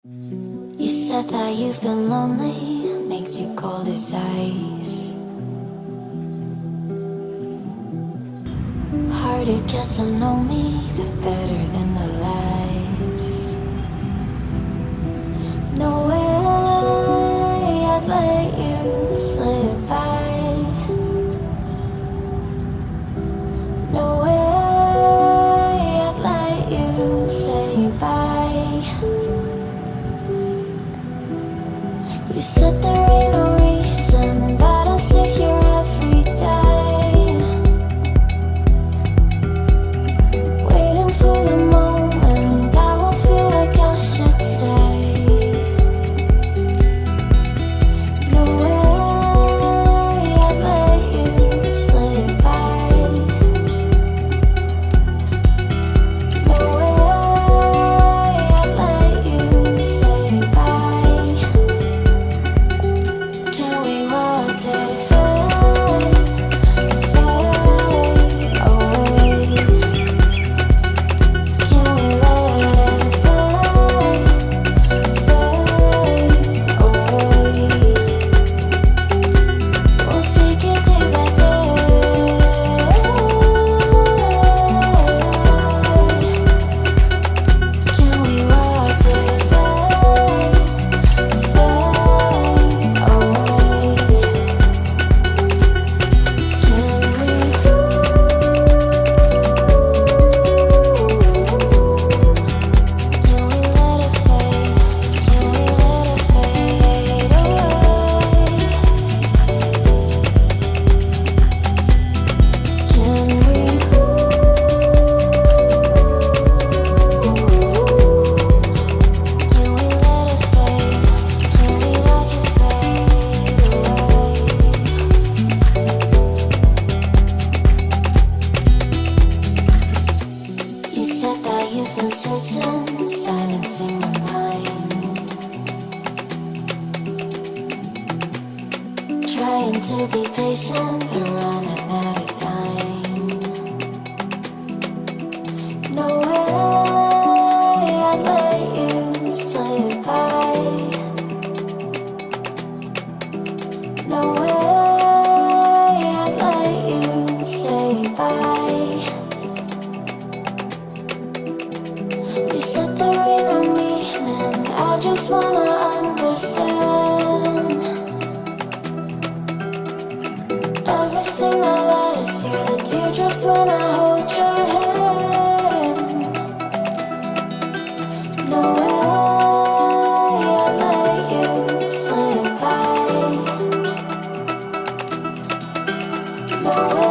You said that you've been lonely, makes you cold as ice. Hard to get to know me, but better than the lies. No way I'd let you slip by. No way I'd let you say bye. You said there ain't no reason, but I'll sit here every day, waiting for the moment I won't feel like I should stay. No way I'd let you slip by. No way I'd let you say bye. Can we watch it fade, fade away? Can we let it fade, fade away? We'll take it day by day. Can we watch it fade, fade away? You said that you've been searching, silencing your mind, trying to be patient, but running out of time. No way I'd let you slip by. No way I'd let you say bye. You said there ain't no meaning, I just wanna understand everything that led us here, the teardrops when I hold your hand. No way I'd let you slip by. No way